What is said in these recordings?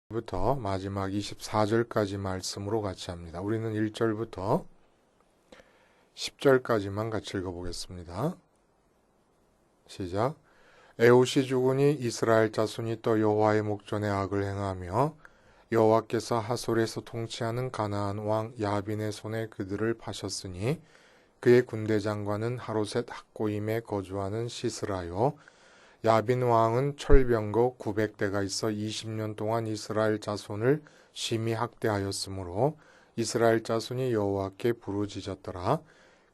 부터 마지막 24절까지 말씀으로 같이 합니다. 우리는 1절부터 10절까지만 같이 읽어보겠습니다. 시작. 에웃이 죽으니 이스라엘 자손이 또 여호와의 목전에 악을 행하며 여호와께서 하솔에서 통치하는 가나안 왕 야빈의 손에 그들을 파셨으니 그의 군대 장관은 하로셋 학고임에 거주하는 시스라요. 야빈 왕은 철병거 900대가 있어 20년 동안 이스라엘 자손을 심히 학대하였으므로 이스라엘 자손이 여호와께 부르짖었더라.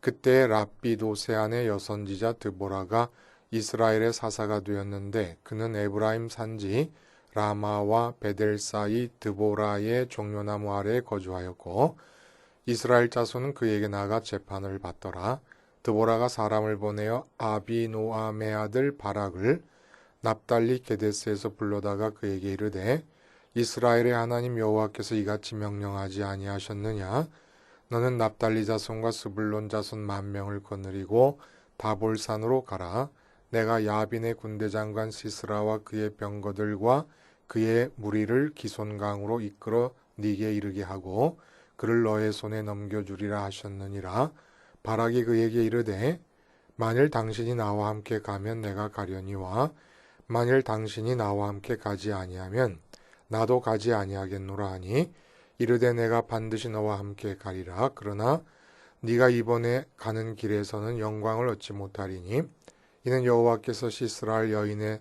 그때 랍비도세안의 여선지자 드보라가 이스라엘의 사사가 되었는데 그는 에브라임 산지 라마와 베델 사이 드보라의 종려나무 아래에 거주하였고 이스라엘 자손은 그에게 나가 재판을 받더라. 드보라가 사람을 보내어 아비노암의 아들 바락을 납달리 게데스에서 불러다가 그에게 이르되 이스라엘의 하나님 여호와께서 이같이 명령하지 아니하셨느냐? 너는 납달리 자손과 스불론 자손 10,000명을 거느리고 다볼산으로 가라. 내가 야빈의 군대 장관 시스라와 그의 병거들과 그의 무리를 기손강으로 이끌어 네게 이르게 하고 그를 너의 손에 넘겨주리라 하셨느니라. 바락이 그에게 이르되 만일 당신이 나와 함께 가면 내가 가려니와 만일 당신이 나와 함께 가지 아니하면 나도 가지 아니하겠노라 하니 이르되 내가 반드시 너와 함께 가리라. 그러나 네가 이번에 가는 길에서는 영광을 얻지 못하리니 이는 여호와께서 시스라를 여인의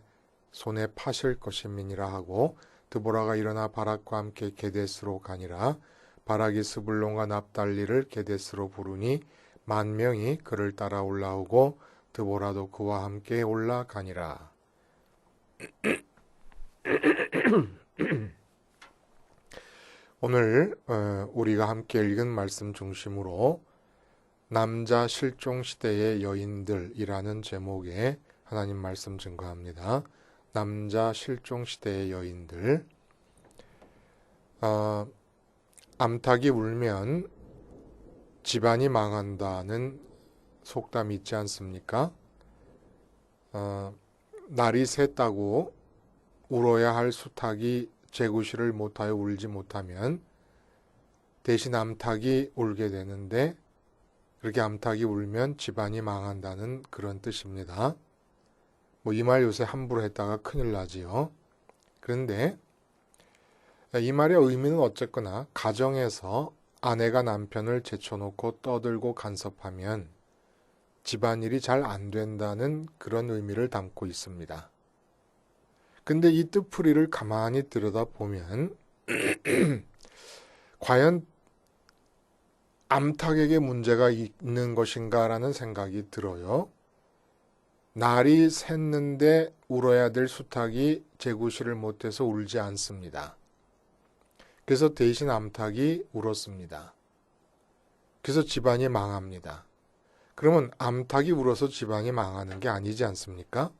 손에 파실 것임이니라 하고 드보라가 일어나 바락과 함께 게데스로 가니라. 바락이 스불론과 납달리를 게데스로 부르니 10,000명이 그를 따라 올라오고 드보라도 그와 함께 올라가니라. 오늘 우리가 함께 읽은 말씀 중심으로 남자 실종 시대의 여인들이라는 제목의 하나님 말씀 증거합니다. 남자 실종 시대의 여인들. 암탉이 울면 집안이 망한다는 속담이 있지 않습니까? 날이 샜다고 울어야 할 수탉이 제구실을 못하여 울지 못하면 대신 암탉이 울게 되는데 그렇게 암탉이 울면 집안이 망한다는 그런 뜻입니다. 이 말 요새 함부로 했다가 큰일 나지요. 그런데 이 말의 의미는 어쨌거나 가정에서 아내가 남편을 제쳐놓고 떠들고 간섭하면 집안일이 잘 안 된다는 그런 의미를 담고 있습니다. 근데 이 뜻풀이를 가만히 들여다보면 과연 암탉에게 문제가 있는 것인가라는 생각이 들어요. 날이 샜는데 울어야 될 수탉이 제구실을 못해서 울지 않습니다. 그래서 대신 암탉이 울었습니다. 그래서 집안이 망합니다. 그러면 암탉이 울어서 집안이 망하는 게 아니지 않습니까?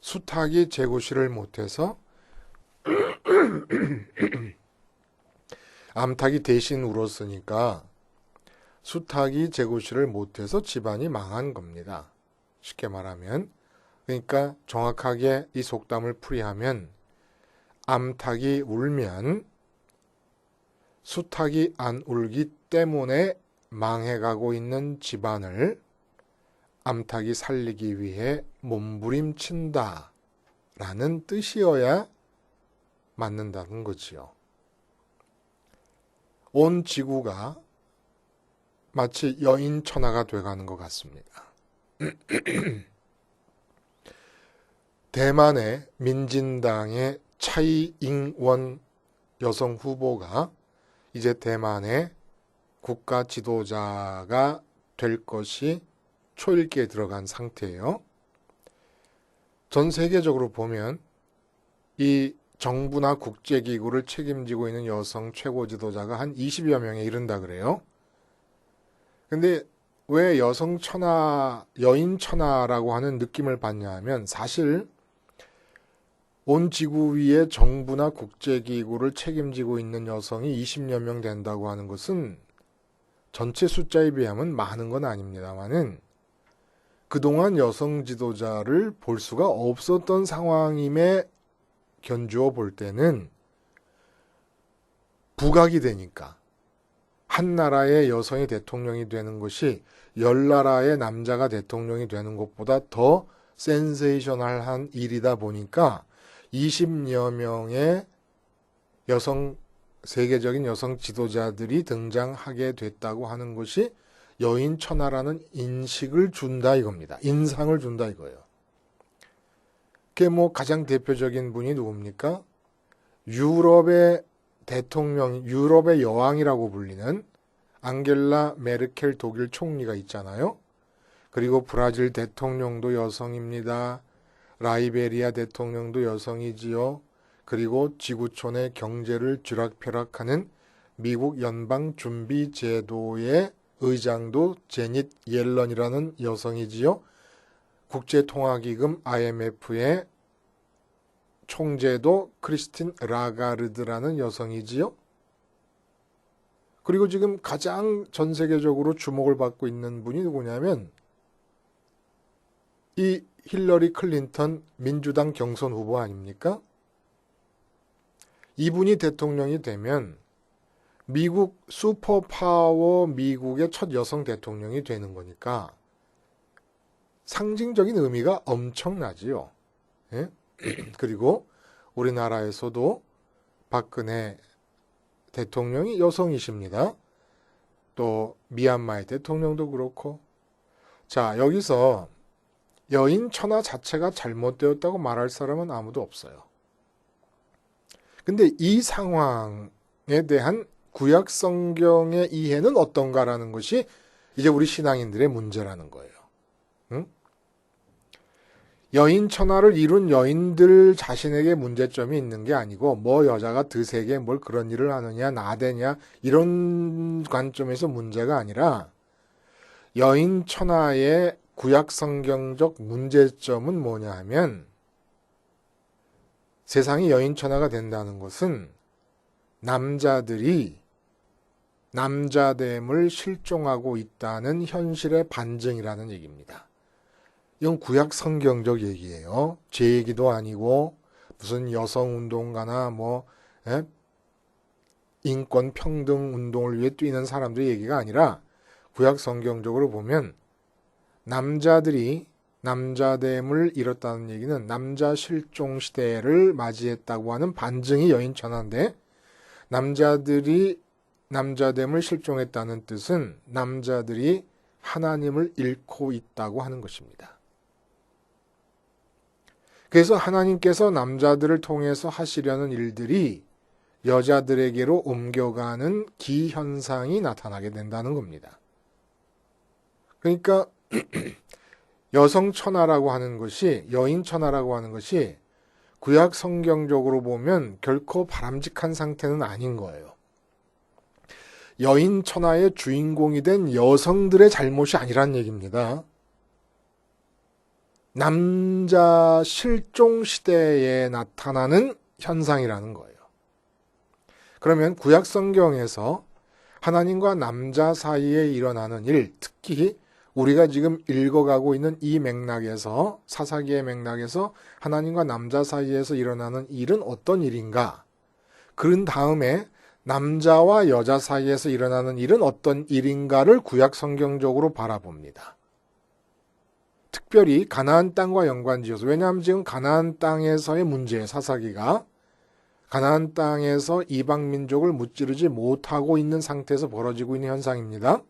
수탉이 제구실을 못해서 암탉이 대신 울었으니까 수탉이 제구실을 못해서 집안이 망한 겁니다. 쉽게 말하면. 그러니까 정확하게 이 속담을 풀이하면 암탉이 울면 수탉이 안 울기 때문에 망해가고 있는 집안을 암탉이 살리기 위해 몸부림친다 라는 뜻이어야 맞는다는 거지요. 온 지구가 마치 여인천하가 돼가는 것 같습니다. 대만의 민진당의 차이잉원 여성 후보가 이제 대만의 국가 지도자가 될 것이 초읽기에 들어간 상태예요. 전 세계적으로 보면 이 정부나 국제기구를 책임지고 있는 여성 최고 지도자가 한 20여 명에 이른다 그래요. 근데 왜 여성 천하, 여인 천하라고 하는 느낌을 받냐 하면 사실 온 지구 위에 정부나 국제기구를 책임지고 있는 여성이 20여 명 된다고 하는 것은 전체 숫자에 비하면 많은 건 아닙니다만은 그동안 여성 지도자를 볼 수가 없었던 상황임에 견주어 볼 때는 부각이 되니까 한 나라의 여성이 대통령이 되는 것이 10나라의 남자가 대통령이 되는 것보다 더 센세이셔널한 일이다 보니까 20여 명의 세계적인 여성 지도자들이 등장하게 됐다고 하는 것이 여인천하라는 인식을 준다 이겁니다. 인상을 준다 이거예요. 그게 가장 대표적인 분이 누굽니까? 유럽의 대통령, 유럽의 여왕이라고 불리는 앙겔라 메르켈 독일 총리가 있잖아요. 그리고 브라질 대통령도 여성입니다. 라이베리아 대통령도 여성이지요. 그리고 지구촌의 경제를 쥐락펴락하는 미국 연방준비제도의 의장도 제닛 옐런이라는 여성이지요. 국제통화기금 IMF의 총재도 크리스틴 라가르드라는 여성이지요. 그리고 지금 가장 전 세계적으로 주목을 받고 있는 분이 누구냐면 이 힐러리 클린턴 민주당 경선 후보 아닙니까? 이분이 대통령이 되면 미국 슈퍼파워 미국의 첫 여성 대통령이 되는 거니까 상징적인 의미가 엄청나지요. 예? 그리고 우리나라에서도 박근혜 대통령이 여성이십니다. 또 미얀마의 대통령도 그렇고. 자, 여기서 여인 천하 자체가 잘못되었다고 말할 사람은 아무도 없어요. 근데 이 상황에 대한 구약 성경의 이해는 어떤가라는 것이 이제 우리 신앙인들의 문제라는 거예요. 응? 여인 천하를 이룬 여인들 자신에게 문제점이 있는 게 아니고 여자가 드세게 뭘 그런 일을 하느냐 나대냐 이런 관점에서 문제가 아니라 여인 천하의 구약 성경적 문제점은 뭐냐 하면 세상이 여인 천하가 된다는 것은 남자들이 남자됨을 실종하고 있다는 현실의 반증이라는 얘기입니다. 이건 구약 성경적 얘기예요. 제 얘기도 아니고 무슨 여성운동가나 인권 평등 운동을 위해 뛰는 사람들의 얘기가 아니라 구약 성경적으로 보면 남자들이 남자됨을 잃었다는 얘기는 남자 실종 시대를 맞이했다고 하는 반증이 여인천하인데 남자들이 남자됨을 실종했다는 뜻은 남자들이 하나님을 잃고 있다고 하는 것입니다. 그래서 하나님께서 남자들을 통해서 하시려는 일들이 여자들에게로 옮겨가는 기현상이 나타나게 된다는 겁니다. 그러니까 여성천하라고 하는 것이 여인천하라고 하는 것이 구약 성경적으로 보면 결코 바람직한 상태는 아닌 거예요. 여인천하의 주인공이 된 여성들의 잘못이 아니란 얘기입니다. 남자 실종 시대에 나타나는 현상이라는 거예요. 그러면 구약 성경에서 하나님과 남자 사이에 일어나는 일, 특히 우리가 지금 읽어가고 있는 이 맥락에서 사사기의 맥락에서 하나님과 남자 사이에서 일어나는 일은 어떤 일인가? 그런 다음에 남자와 여자 사이에서 일어나는 일은 어떤 일인가를 구약 성경적으로 바라봅니다. 특별히 가나안 땅과 연관지어서 왜냐하면 지금 가나안 땅에서의 문제예요. 사사기가 가나안 땅에서 이방 민족을 무찌르지 못하고 있는 상태에서 벌어지고 있는 현상입니다.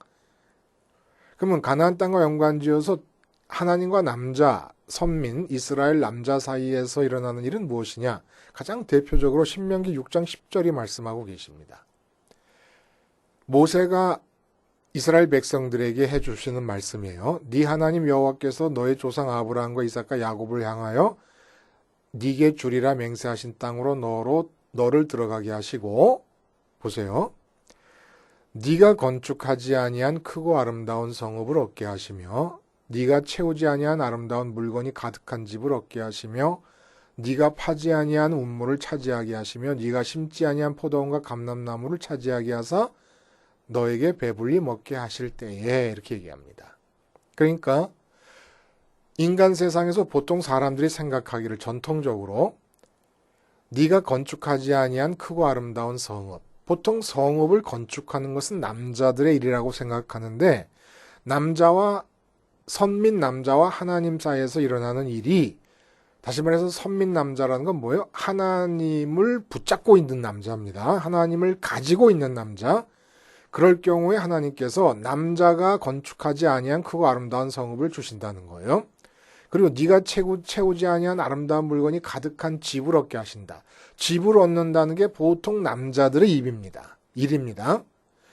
그러면 가나안 땅과 연관지어서 하나님과 남자, 선민, 이스라엘 남자 사이에서 일어나는 일은 무엇이냐? 가장 대표적으로 신명기 6장 10절이 말씀하고 계십니다. 모세가 이스라엘 백성들에게 해주시는 말씀이에요. 네 하나님 여호와께서 너의 조상 아브라함과 이삭과 야곱을 향하여 네게 주리라 맹세하신 땅으로 너를 들어가게 하시고 보세요. 네가 건축하지 아니한 크고 아름다운 성읍을 얻게 하시며 네가 채우지 아니한 아름다운 물건이 가득한 집을 얻게 하시며 네가 파지 아니한 운물을 차지하게 하시며 네가 심지 아니한 포도원과 감람나무를 차지하게 하사 너에게 배불리 먹게 하실 때에 이렇게 얘기합니다. 그러니까 인간 세상에서 보통 사람들이 생각하기를 전통적으로 네가 건축하지 아니한 크고 아름다운 성읍 보통 성읍을 건축하는 것은 남자들의 일이라고 생각하는데 남자와 선민 남자와 하나님 사이에서 일어나는 일이 다시 말해서 선민 남자라는 건 뭐예요? 하나님을 붙잡고 있는 남자입니다. 하나님을 가지고 있는 남자. 그럴 경우에 하나님께서 남자가 건축하지 아니한 크고 아름다운 성읍을 주신다는 거예요. 그리고 네가 채우지 아니한 아름다운 물건이 가득한 집을 얻게 하신다. 집을 얻는다는 게 보통 남자들의 일입니다.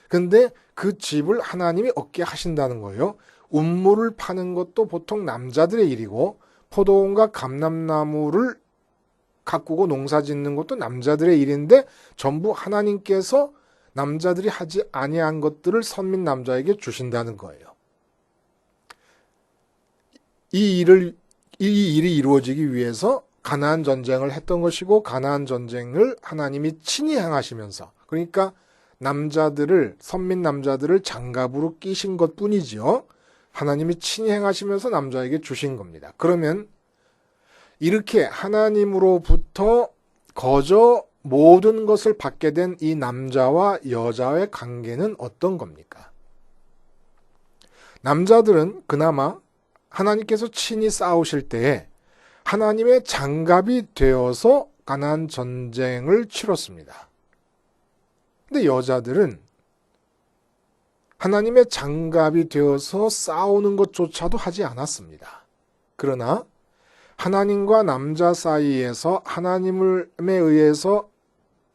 근데 그 집을 하나님이 얻게 하신다는 거예요. 운물을 파는 것도 보통 남자들의 일이고 포도원과 감람나무를 가꾸고 농사 짓는 것도 남자들의 일인데 전부 하나님께서 남자들이 하지 아니한 것들을 선민 남자에게 주신다는 거예요. 이 일이 이루어지기 위해서 가나안 전쟁을 했던 것이고 가나안 전쟁을 하나님이 친히 행하시면서 그러니까 선민 남자들을 장갑으로 끼신 것뿐이지요. 하나님이 친히 행하시면서 남자에게 주신 겁니다. 그러면 이렇게 하나님으로부터 거저 모든 것을 받게 된 이 남자와 여자의 관계는 어떤 겁니까? 남자들은 그나마 하나님께서 친히 싸우실 때에 하나님의 장갑이 되어서 가나안 전쟁을 치렀습니다. 근데 여자들은 하나님의 장갑이 되어서 싸우는 것조차도 하지 않았습니다. 그러나 하나님과 남자 사이에서 하나님에 의해서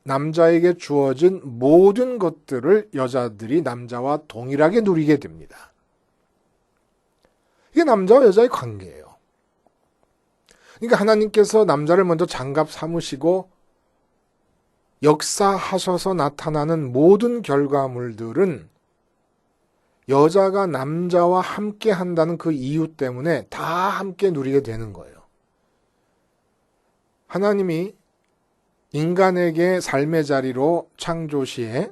남자에게 주어진 모든 것들을 여자들이 남자와 동일하게 누리게 됩니다. 이게 남자와 여자의 관계예요. 그러니까 하나님께서 남자를 먼저 장갑 삼으시고 역사하셔서 나타나는 모든 결과물들은 여자가 남자와 함께 한다는 그 이유 때문에 다 함께 누리게 되는 거예요. 하나님이 인간에게 삶의 자리로 창조시에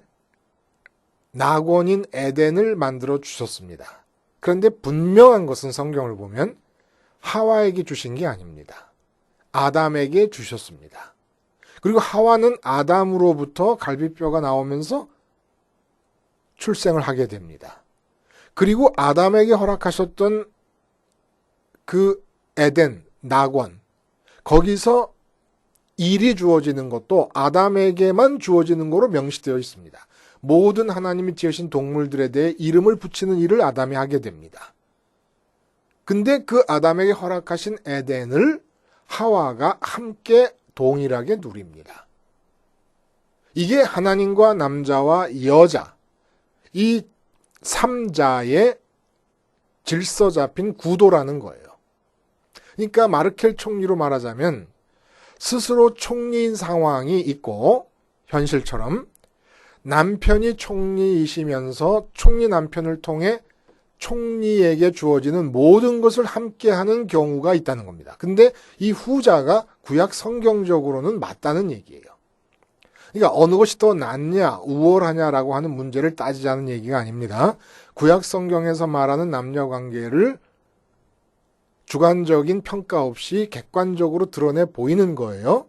낙원인 에덴을 만들어 주셨습니다. 그런데 분명한 것은 성경을 보면 하와에게 주신 게 아닙니다. 아담에게 주셨습니다. 그리고 하와는 아담으로부터 갈비뼈가 나오면서 출생을 하게 됩니다. 그리고 아담에게 허락하셨던 그 에덴, 낙원, 거기서 일이 주어지는 것도 아담에게만 주어지는 거로 명시되어 있습니다. 모든 하나님이 지으신 동물들에 대해 이름을 붙이는 일을 아담이 하게 됩니다. 근데 그 아담에게 허락하신 에덴을 하와가 함께 동일하게 누립니다. 이게 하나님과 남자와 여자, 이 3자의 질서 잡힌 구도라는 거예요. 그러니까 마르켈 총리로 말하자면 스스로 총리인 상황이 있고 현실처럼 남편이 총리이시면서 총리 남편을 통해 총리에게 주어지는 모든 것을 함께하는 경우가 있다는 겁니다. 근데 이 후자가 구약 성경적으로는 맞다는 얘기예요. 그러니까 어느 것이 더 낫냐, 우월하냐라고 하는 문제를 따지자는 얘기가 아닙니다. 구약 성경에서 말하는 남녀 관계를 주관적인 평가 없이 객관적으로 드러내 보이는 거예요.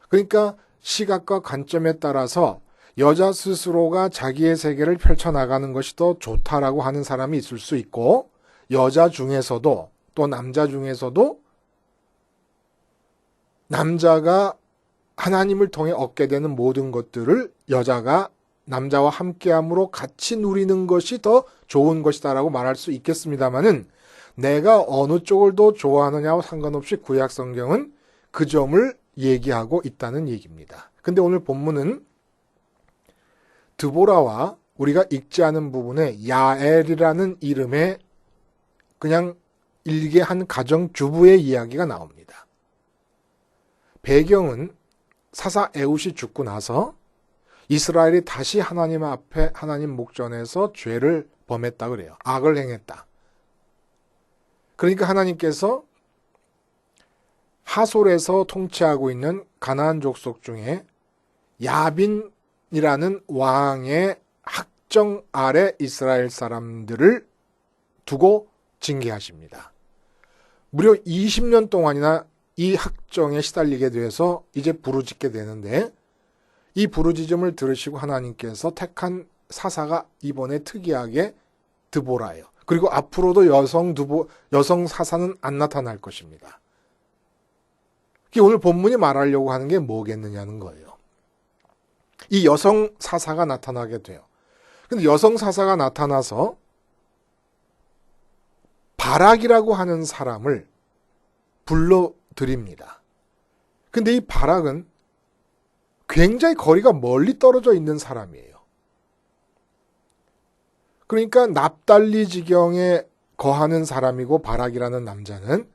그러니까 시각과 관점에 따라서 여자 스스로가 자기의 세계를 펼쳐나가는 것이 더 좋다라고 하는 사람이 있을 수 있고 여자 중에서도 또 남자 중에서도 남자가 하나님을 통해 얻게 되는 모든 것들을 여자가 남자와 함께함으로 같이 누리는 것이 더 좋은 것이다라고 말할 수 있겠습니다만은 내가 어느 쪽을 더 좋아하느냐와 상관없이 구약 성경은 그 점을 얘기하고 있다는 얘기입니다. 근데 오늘 본문은 드보라와 우리가 읽지 않은 부분에 야엘이라는 이름의 그냥 일개 한 가정주부의 이야기가 나옵니다. 배경은 사사 에훗이 죽고 나서 이스라엘이 다시 하나님 앞에 하나님 목전에서 죄를 범했다 그래요. 악을 행했다. 그러니까 하나님께서 하솔에서 통치하고 있는 가나안 족속 중에 야빈이라는 왕의 학정 아래 이스라엘 사람들을 두고 징계하십니다. 무려 20년 동안이나 이 학정에 시달리게 돼서 이제 부르짖게 되는데 이 부르짖음을 들으시고 하나님께서 택한 사사가 이번에 특이하게 드보라예요. 그리고 앞으로도 여성 사사는 안 나타날 것입니다. 오늘 본문이 말하려고 하는 게 뭐겠느냐는 거예요. 이 여성 사사가 나타나게 돼요. 근데 여성 사사가 나타나서 바락이라고 하는 사람을 불러드립니다. 근데 이 바락은 굉장히 거리가 멀리 떨어져 있는 사람이에요. 그러니까 납달리 지경에 거하는 사람이고 바락이라는 남자는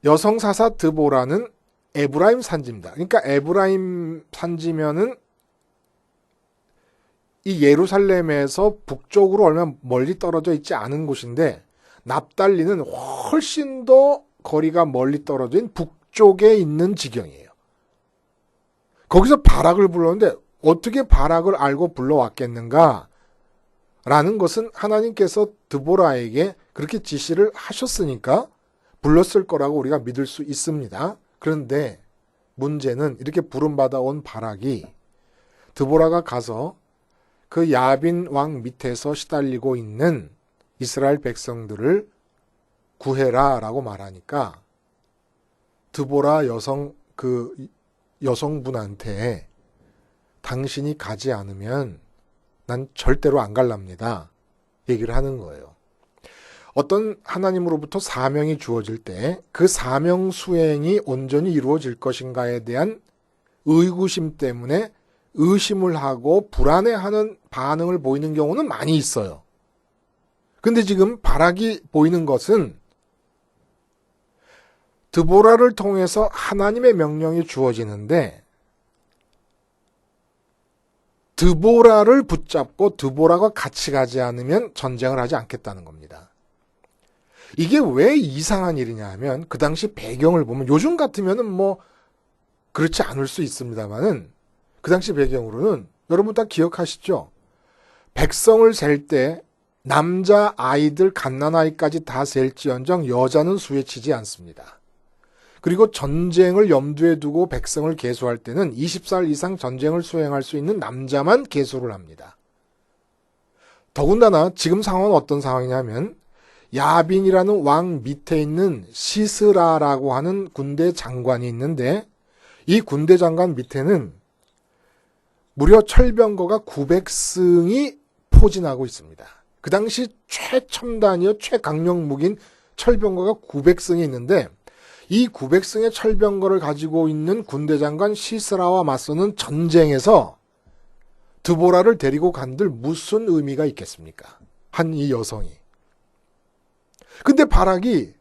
여성 사사 드보라는 에브라임 산지입니다. 그러니까 에브라임 산지면은 이 예루살렘에서 북쪽으로 얼마 멀리 떨어져 있지 않은 곳인데 납달리는 훨씬 더 거리가 멀리 떨어진 북쪽에 있는 지경이에요. 거기서 바락을 불렀는데 어떻게 바락을 알고 불러왔겠는가? 라는 것은 하나님께서 드보라에게 그렇게 지시를 하셨으니까 불렀을 거라고 우리가 믿을 수 있습니다. 그런데 문제는 이렇게 부름받아 온 바락이 드보라가 가서 그 야빈 왕 밑에서 시달리고 있는 이스라엘 백성들을 구해라 라고 말하니까 드보라 여성분한테 당신이 가지 않으면 난 절대로 안 갈랍니다. 얘기를 하는 거예요. 어떤 하나님으로부터 사명이 주어질 때 그 사명 수행이 온전히 이루어질 것인가에 대한 의구심 때문에 의심을 하고 불안해하는 반응을 보이는 경우는 많이 있어요. 근데 지금 바락이 보이는 것은 드보라를 통해서 하나님의 명령이 주어지는데 드보라를 붙잡고 드보라가 같이 가지 않으면 전쟁을 하지 않겠다는 겁니다. 이게 왜 이상한 일이냐 하면 그 당시 배경을 보면 요즘 같으면은 뭐 그렇지 않을 수 있습니다만은 그 당시 배경으로는 여러분 다 기억하시죠? 백성을 셀 때 남자 아이들 갓난아이까지 다 셀지언정 여자는 수에 치지 않습니다. 그리고 전쟁을 염두에 두고 백성을 계수할 때는 20살 이상 전쟁을 수행할 수 있는 남자만 계수를 합니다. 더군다나 지금 상황은 어떤 상황이냐면 야빈이라는 왕 밑에 있는 시스라라고 하는 군대 장관이 있는데 이 군대 장관 밑에는 무려 철병거가 900승이 포진하고 있습니다. 그 당시 최첨단이요 최강력 무기인 철병거가 900승이 있는데 이 900승의 철병거를 가지고 있는 군대 장관 시스라와 맞서는 전쟁에서 드보라를 데리고 간들 무슨 의미가 있겠습니까? 한 이 여성이. 근데 바락이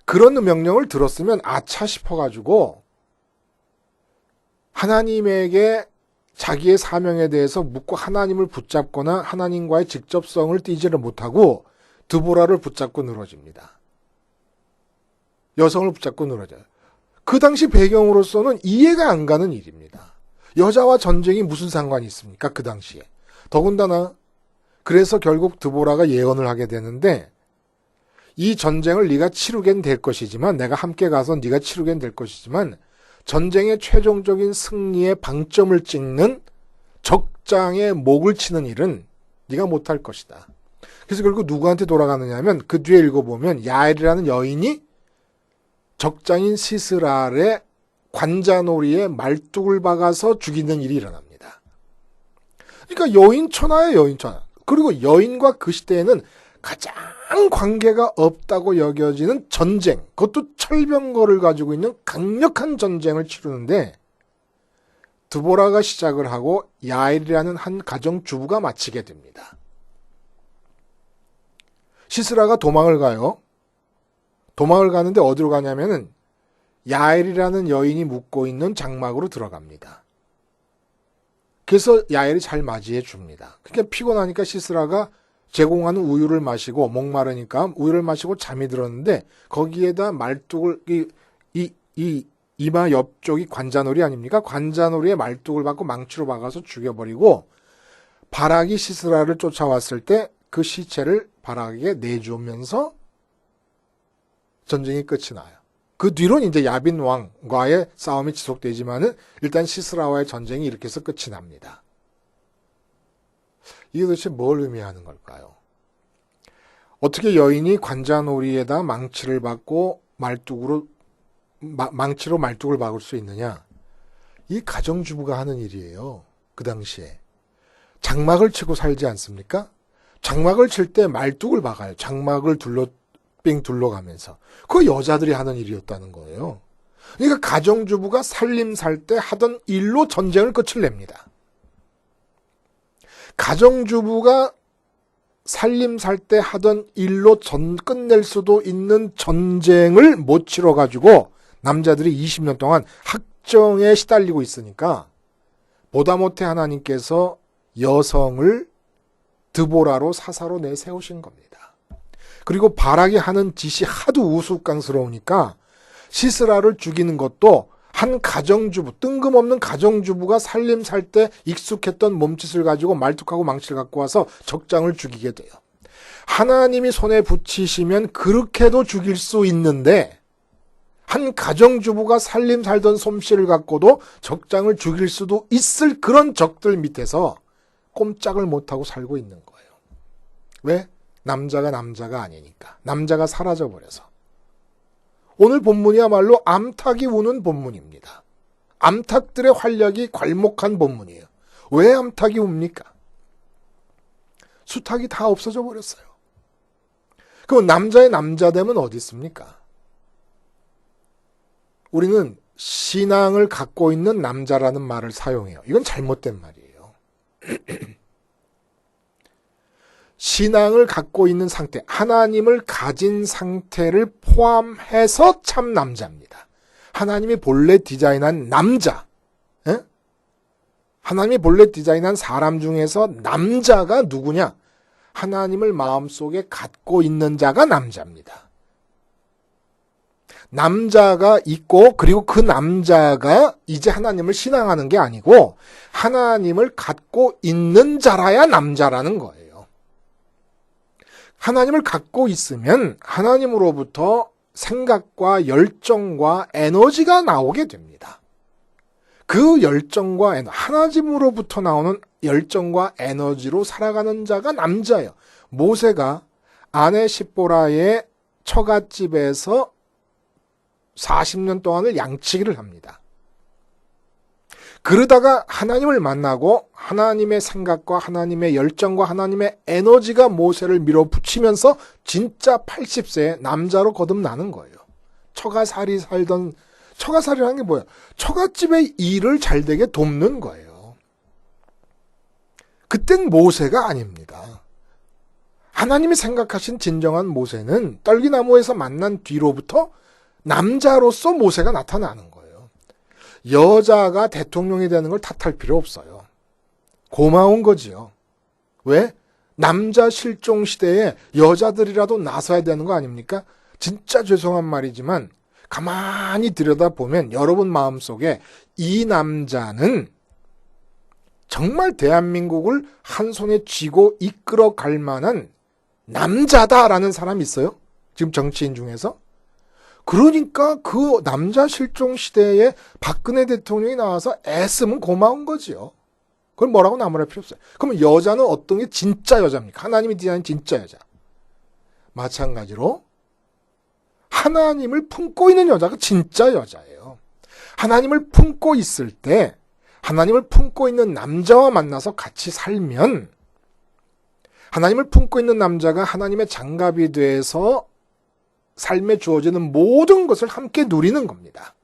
그런 명령을 들었으면 아차 싶어가지고 하나님에게 자기의 사명에 대해서 묻고 하나님을 붙잡거나 하나님과의 직접성을 띠지를 못하고 드보라를 붙잡고 늘어집니다. 여성을 붙잡고 늘어져요. 그 당시 배경으로서는 이해가 안 가는 일입니다. 여자와 전쟁이 무슨 상관이 있습니까? 그 당시에. 더군다나 그래서 결국 드보라가 예언을 하게 되는데 이 전쟁을 네가 치르겐 될 것이지만 내가 함께 가서 네가 치르겐 될 것이지만 전쟁의 최종적인 승리의 방점을 찍는 적장의 목을 치는 일은 네가 못할 것이다. 그래서 결국 누구한테 돌아가느냐 하면 그 뒤에 읽어보면 야엘이라는 여인이 적장인 시스라의 관자놀이에 말뚝을 박아서 죽이는 일이 일어납니다. 그러니까 여인 천하예요, 여인 천하. 그리고 여인과 그 시대에는 가장 관계가 없다고 여겨지는 전쟁, 그것도 철병거를 가지고 있는 강력한 전쟁을 치르는데 드보라가 시작을 하고 야엘이라는 한 가정주부가 마치게 됩니다. 시스라가 도망을 가요. 도망을 가는데 어디로 가냐면은 야엘이라는 여인이 묵고 있는 장막으로 들어갑니다. 그래서 야엘이 잘 맞이해 줍니다. 그러니까 피곤하니까 시스라가 제공하는 우유를 마시고 목마르니까 우유를 마시고 잠이 들었는데 거기에다 말뚝을 이 이마 옆쪽이 관자놀이 아닙니까? 관자놀이에 말뚝을 박고 망치로 박아서 죽여버리고 바락이 시스라를 쫓아왔을 때 그 시체를 바락에게 내주면서 전쟁이 끝이 나요. 그 뒤로는 이제 야빈 왕과의 싸움이 지속되지만은 일단 시스라와의 전쟁이 이렇게 해서 끝이 납니다. 이게 도대체 뭘 의미하는 걸까요? 어떻게 여인이 관자놀이에다 망치를 받고 망치로 말뚝을 박을 수 있느냐? 이 가정주부가 하는 일이에요. 그 당시에. 장막을 치고 살지 않습니까? 장막을 칠 때 말뚝을 박아요. 장막을 빙 둘러가면서. 그거 여자들이 하는 일이었다는 거예요. 그러니까 가정주부가 살림 살 때 하던 일로 전쟁을 끝을 냅니다. 가정주부가 살림 살 때 하던 일로 끝낼 수도 있는 전쟁을 못 치러가지고 남자들이 20년 동안 학정에 시달리고 있으니까 보다 못해 하나님께서 여성을 드보라로 사사로 내세우신 겁니다. 그리고 바락이 하는 짓이 하도 우스꽝스러우니까 시스라를 죽이는 것도 한 가정주부, 뜬금없는 가정주부가 살림 살 때 익숙했던 몸짓을 가지고 말뚝하고 망치를 갖고 와서 적장을 죽이게 돼요. 하나님이 손에 붙이시면 그렇게도 죽일 수 있는데 한 가정주부가 살림 살던 솜씨를 갖고도 적장을 죽일 수도 있을 그런 적들 밑에서 꼼짝을 못하고 살고 있는 거예요. 왜? 남자가 아니니까. 남자가 사라져버려서. 오늘 본문이야말로 암탉이 우는 본문입니다. 암탉들의 활약이 괄목한 본문이에요. 왜 암탉이 웁니까? 수탉이 다 없어져 버렸어요. 그럼 남자의 남자됨은 어디 있습니까? 우리는 신앙을 갖고 있는 남자라는 말을 사용해요. 이건 잘못된 말이에요. 신앙을 갖고 있는 상태, 하나님을 가진 상태를 포함해서 참 남자입니다. 하나님이 본래 디자인한 남자, 하나님이 본래 디자인한 사람 중에서 남자가 누구냐? 하나님을 마음속에 갖고 있는 자가 남자입니다. 남자가 있고 그리고 그 남자가 이제 하나님을 신앙하는 게 아니고 하나님을 갖고 있는 자라야 남자라는 거예요. 하나님을 갖고 있으면 하나님으로부터 생각과 열정과 에너지가 나오게 됩니다. 그 열정과 하나님으로부터 나오는 열정과 에너지로 살아가는 자가 남자예요. 모세가 아내 십보라의 처갓집에서 40년 동안을 양치기를 합니다. 그러다가 하나님을 만나고 하나님의 생각과 하나님의 열정과 하나님의 에너지가 모세를 밀어붙이면서 진짜 80세에 남자로 거듭나는 거예요. 처가살이라는 게 뭐예요? 처갓집의 일을 잘되게 돕는 거예요. 그땐 모세가 아닙니다. 하나님이 생각하신 진정한 모세는 떨기나무에서 만난 뒤로부터 남자로서 모세가 나타나는 거예요. 여자가 대통령이 되는 걸 탓할 필요 없어요. 고마운 거지요. 왜? 남자 실종 시대에 여자들이라도 나서야 되는 거 아닙니까? 진짜 죄송한 말이지만 가만히 들여다보면 여러분 마음속에 이 남자는 정말 대한민국을 한 손에 쥐고 이끌어 갈 만한 남자다라는 사람 있어요? 지금 정치인 중에서? 그러니까 그 남자 실종 시대에 박근혜 대통령이 나와서 애쓰면 고마운 거지요. 그걸 뭐라고 나무랄 필요 없어요. 그러면 여자는 어떤 게 진짜 여자입니까? 하나님이 디자인한 진짜 여자. 마찬가지로 하나님을 품고 있는 여자가 진짜 여자예요. 하나님을 품고 있을 때 하나님을 품고 있는 남자와 만나서 같이 살면 하나님을 품고 있는 남자가 하나님의 장갑이 돼서 삶에 주어지는 모든 것을 함께 누리는 겁니다.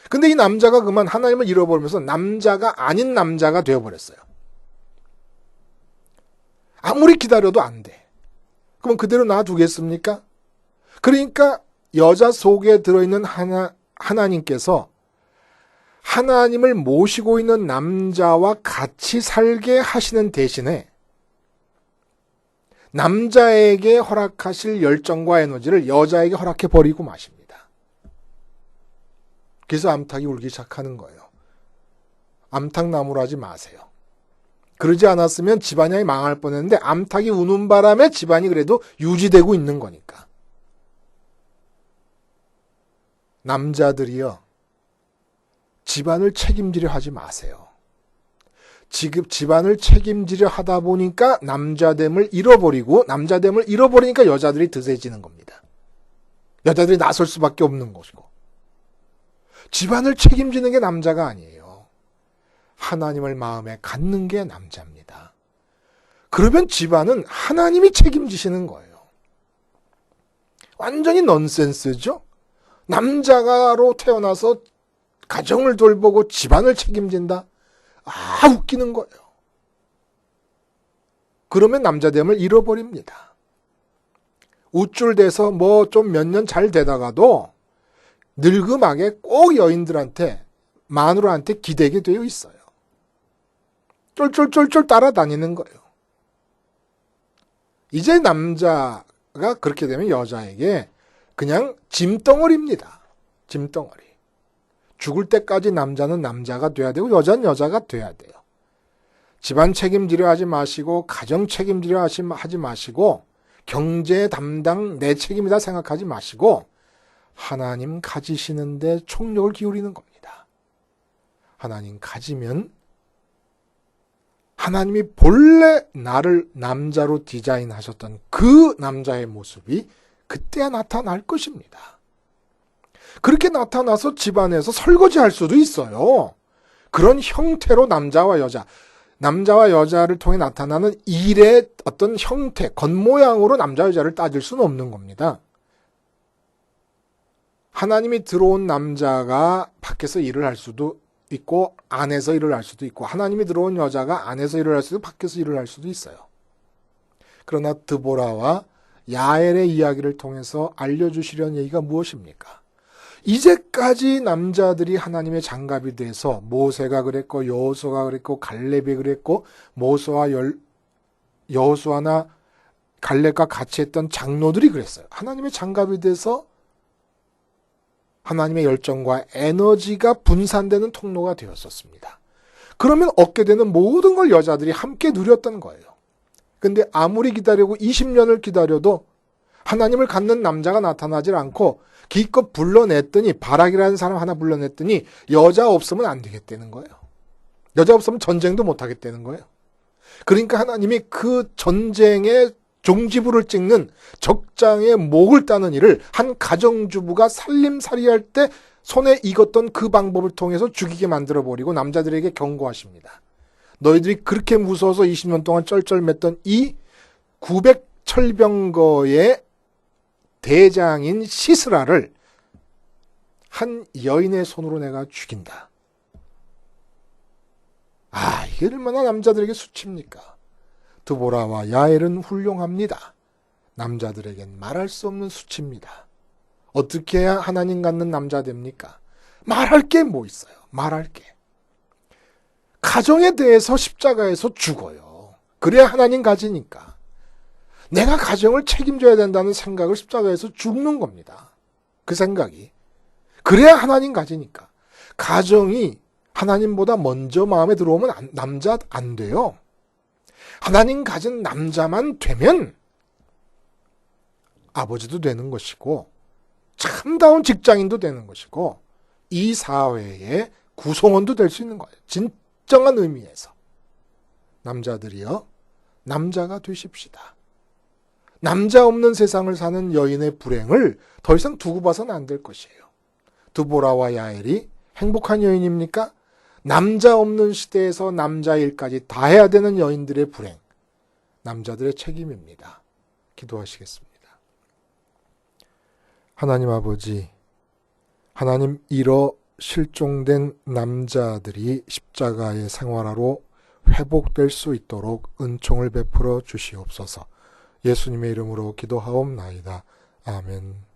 근데 이 남자가 그만 하나님을 잃어버리면서 남자가 아닌 남자가 되어버렸어요. 아무리 기다려도 안 돼. 그럼 그대로 놔두겠습니까? 그러니까 여자 속에 들어있는 하나님께서 하나님을 모시고 있는 남자와 같이 살게 하시는 대신에 남자에게 허락하실 열정과 에너지를 여자에게 허락해 버리고 마십니다. 그래서 암탉이 울기 시작하는 거예요. 암탉나무로 하지 마세요. 그러지 않았으면 집안이 망할 뻔했는데 암탉이 우는 바람에 집안이 그래도 유지되고 있는 거니까. 남자들이요, 집안을 책임지려 하지 마세요. 지금 집안을 책임지려 하다 보니까 남자됨을 잃어버리니까 여자들이 드세지는 겁니다. 여자들이 나설 수밖에 없는 것이고. 집안을 책임지는 게 남자가 아니에요. 하나님을 마음에 갖는 게 남자입니다. 그러면 집안은 하나님이 책임지시는 거예요. 완전히 넌센스죠? 남자로 태어나서 가정을 돌보고 집안을 책임진다? 웃기는 거예요. 그러면 남자됨을 잃어버립니다. 우쭐대서 뭐 좀 몇 년 잘 되다가도 늙음하게 꼭 여인들한테, 마누라한테 기대게 되어 있어요. 쫄쫄쫄쫄 따라다니는 거예요. 이제 남자가 그렇게 되면 여자에게 그냥 짐덩어리입니다. 짐덩어리. 죽을 때까지 남자는 남자가 돼야 되고 여자는 여자가 돼야 돼요. 집안 책임지려 하지 마시고, 가정 책임지려 하지 마시고, 경제 담당 내 책임이다 생각하지 마시고, 하나님 가지시는데 총력을 기울이는 겁니다. 하나님 가지면 하나님이 본래 나를 남자로 디자인하셨던 그 남자의 모습이 그때야 나타날 것입니다. 그렇게 나타나서 집안에서 설거지할 수도 있어요. 그런 형태로 남자와 여자를 통해 나타나는 일의 어떤 형태, 겉모양으로 남자 여자를 따질 수는 없는 겁니다. 하나님이 들어온 남자가 밖에서 일을 할 수도 있고 안에서 일을 할 수도 있고, 하나님이 들어온 여자가 안에서 일을 할 수도 있고 밖에서 일을 할 수도 있어요. 그러나 드보라와 야엘의 이야기를 통해서 알려주시려는 얘기가 무엇입니까? 이제까지 남자들이 하나님의 장갑이 돼서, 모세가 그랬고 여호수아가 그랬고 갈렙이 그랬고, 여호수아나 갈렙과 같이 했던 장로들이 그랬어요. 하나님의 장갑이 돼서 하나님의 열정과 에너지가 분산되는 통로가 되었었습니다. 그러면 얻게 되는 모든 걸 여자들이 함께 누렸던 거예요. 근데 아무리 기다리고 20년을 기다려도 하나님을 갖는 남자가 나타나질 않고, 기껏 불러냈더니, 바락이라는 사람 하나 불러냈더니 여자 없으면 안 되겠다는 거예요. 여자 없으면 전쟁도 못 하겠다는 거예요. 그러니까 하나님이 그 전쟁의 종지부를 찍는 적장의 목을 따는 일을 한 가정주부가 살림살이할 때 손에 익었던 그 방법을 통해서 죽이게 만들어버리고 남자들에게 경고하십니다. 너희들이 그렇게 무서워서 20년 동안 쩔쩔맸던 이 900철병거의 대장인 시스라를 한 여인의 손으로 내가 죽인다. 이게 얼마나 남자들에게 수치입니까? 드보라와 야엘은 훌륭합니다. 남자들에겐 말할 수 없는 수치입니다. 어떻게 해야 하나님 갖는 남자 됩니까? 말할 게 뭐 있어요? 말할 게. 가정에 대해서 십자가에서 죽어요. 그래야 하나님 가지니까. 내가 가정을 책임져야 된다는 생각을 십자가에서 죽는 겁니다. 그 생각이. 그래야 하나님 가지니까. 가정이 하나님보다 먼저 마음에 들어오면 남자 안 돼요. 하나님 가진 남자만 되면 아버지도 되는 것이고, 참다운 직장인도 되는 것이고, 이 사회의 구성원도 될 수 있는 거예요. 진정한 의미에서. 남자들이요, 남자가 되십시다. 남자 없는 세상을 사는 여인의 불행을 더 이상 두고 봐서는 안 될 것이에요. 드보라와 야엘이 행복한 여인입니까? 남자 없는 시대에서 남자 일까지 다 해야 되는 여인들의 불행, 남자들의 책임입니다. 기도하시겠습니다. 하나님 아버지, 하나님 잃어 실종된 남자들이 십자가의 생활화로 회복될 수 있도록 은총을 베풀어 주시옵소서. 예수님의 이름으로 기도하옵나이다. 아멘.